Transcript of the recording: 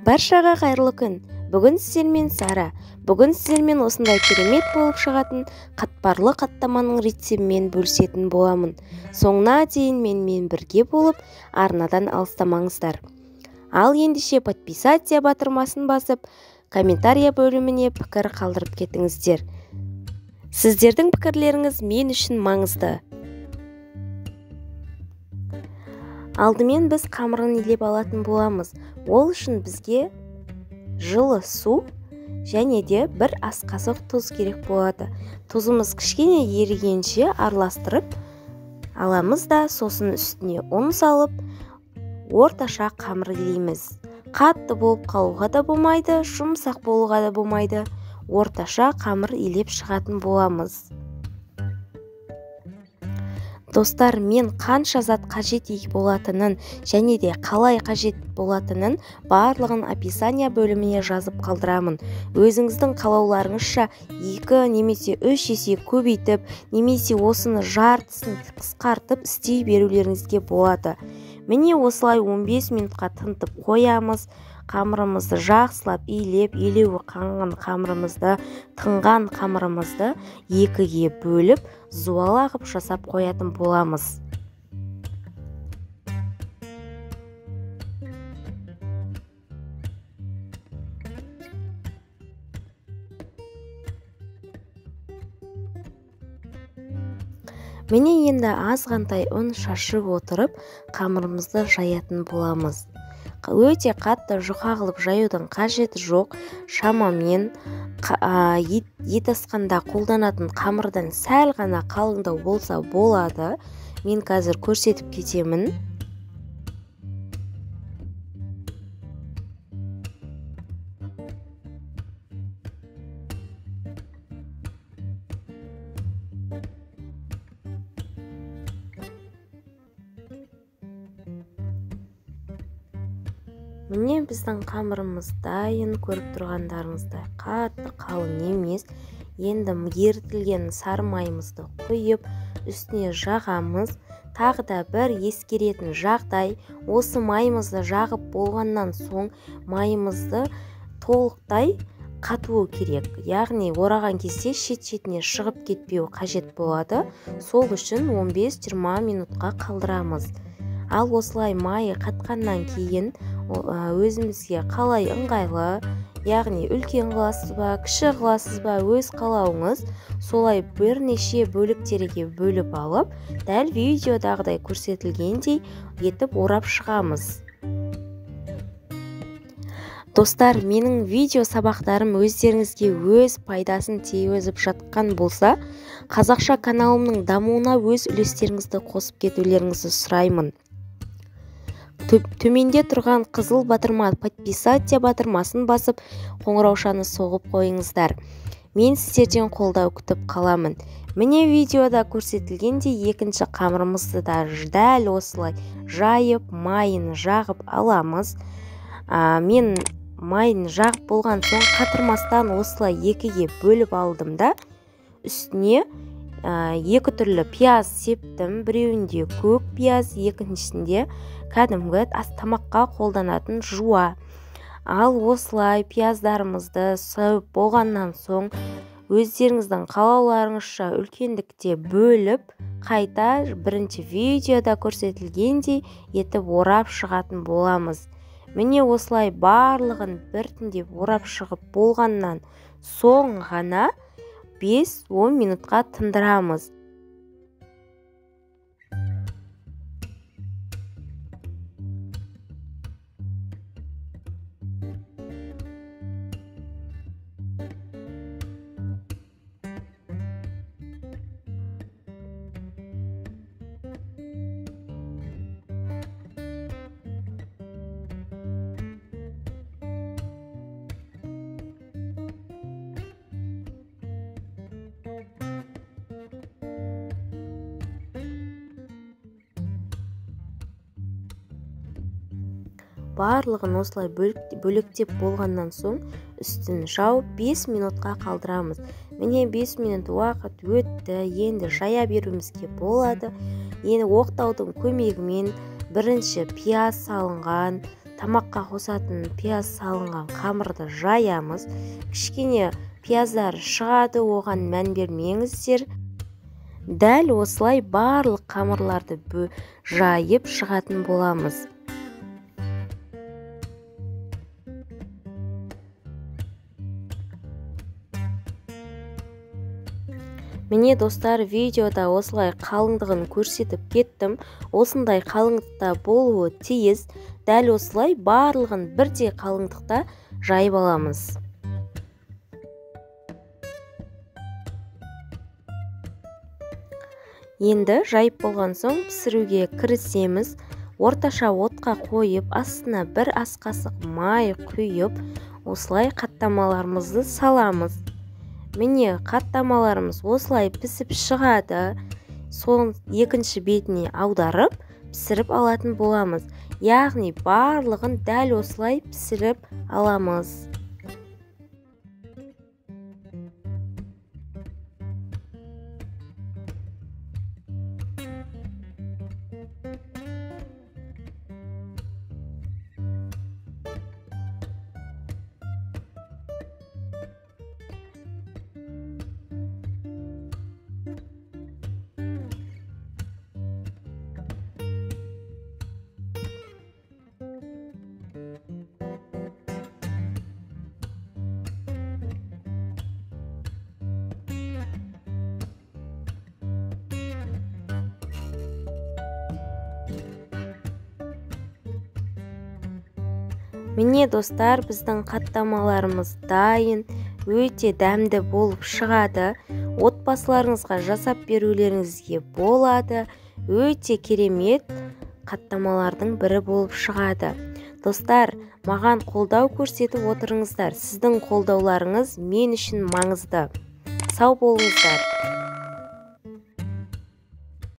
Баршаға қайырлы күн. Бүгін сіздермен Сара. Бүгін сіздермен осындай керемет болып шығатын қатпарлы қаттаманың рецептімен бөлісетін боламын. Соңына дейін менімен бірге болып, арнадан алыстамаңыздар. Ал ендеше подписаться батырмасын басып, комментария бөліміне пікір қалдырып кетіңіздер. Сіздердің пікірлеріңіз мен үшін маңызды. Алдымен біз қамырын илеп алатын боламыз. Ол үшін бізге жылы су және де бір ас қасық тұз керек болады. Тұзымыз кішкене ерігенше араластырып аламыз да сосын үстіне ұн салып орташа қамыр илейміз. Қатты болып қалуға да болмайды, жұмсақ болуға да болмайды. Орташа қамыр илеп шығатын боламыз. Достар, мен қанша зат қажет болатынын және де қалай қажет болатынын барлығын описание бөліміне жазып қалдырамын. Өзіңіздің қалауларыңызша 2 немесе 3 есе көбейтіп, немесе осыны жартысын қысқартып істей берулеріңізге болады. Міне осылай 15 минутқа тынтып қоямыз. Қамырымызды жақсылап илеп, илеуі қанған қамырымызды, тынған қамырымызды екіге бөліп, зуала қып жасап қоятын боламыз. Міне енді азғантай ұн шашып отырып, қамырымызды жаятын боламыз. Өте қатты жұқа қылып жаюдың қажеті жоқ. Шамамен ет асқанда қолданатын қамырдан сәл ғана қалыңдау болса болады. Мен қазір көрсетіп кетемін. Міне біздің қамырымыз дайын, көріп тұрғандарыңыздай қатты қалың емес. Енді ерітілген сары майымызды құйып, үстіне жағамыз. Тағы да бір ескеретін жағдай, осы майымызды жағып болғаннан соң майымызды толықтай қатуы керек. Яғни ораған кезде шет-шетіне шығып кетпеуі қажет болады. Сол үшін 15-20 минутқа қалдырамыз. Ал осылай майы қатқаннан кейін өзімізге қалай ыңғайлы, яғни үлкен қыласыз ба, кіші қыласыз ба, өз қалауыңыз, солай бірнеше бөліктерге бөліп алып, дәл видеодағыдай көрсетілгендей етіп орап шығамыз. Достар, менің видео сабақтарым өздеріңізге өз пайдасын тигізіп жатқан болса, қазақша каналымның дамуына өз үлестеріңізді қосып кетулеріңізді сұраймын. Төменде тұрған қызыл батырма подписаться батырмасын басып, қоңыраушаны соғып қойыңыздар. Мен сіздерден қолдау күтіп қаламын. Міне видеода көрсетілгендей екінші қамырымызды да дәл осылай жайып, майын жағып аламыз. Мен майын жағып болған соң қатырмастан осылай екіге бөліп алдым да, үстіне екі түрлі пияз септім. Біреуінде көк пияз, екіншісінде кәдімгі тамаққа қолданатын жуа. Ал осылай пияздарымызды сәуіп болғаннан соң өздеріңіздің қалауларыңызша үлкендікте бөліп, қайта бірінші видеода көрсетілгендей етіп орап шығатын боламыз. Міне осылай барлығын біртіндеп орап шығып болғаннан соң ғана 5-10 минутқа тындырамыз. Барлығын осылай бөлектеп болғаннан соң үстін жауып 5 минутқа қалдырамыз. Міне 5 минут уақыт өтті. Енді жая беруімізге болады. Енді оқтаудың көмегімен бірінші пияз салынған, тамаққа қосатын пияз салынған қамырды жаямыз. Кішкене пияздары шығады, оған мән бермеңіздер. Дәл осылай барлық қамырларды жайып шығатын боламыз. Міне достар, видеода осылай қалыңдығын көрсетіп кеттім. Осындай қалыңдықта болуы тиіс. Дәл осылай барлығын бірдей қалыңдықта жайып аламыз. Енді жайып болған соң пісіруге кірісеміз. Орташа отқа қойып, астына бір ас қасық май құйып, осылай қаттамаларымызды саламыз. Міне қаттамаларымыз осылай пісіп шығады. Соң екінші бетіне аударып, пісіріп алатын боламыз. Яғни барлығын дәл осылай пісіріп аламыз. Міне достар, біздің қаттамаларымыз дайын, өте дәмді болып шығады. Отбасыларыңызға жасап берулеріңізге болады. Өте керемет қаттамалардың бірі болып шығады. Достар, маған қолдау көрсетіп отырыңыздар. Сіздің қолдауларыңыз мен үшін маңызды. Сау болыңыздар.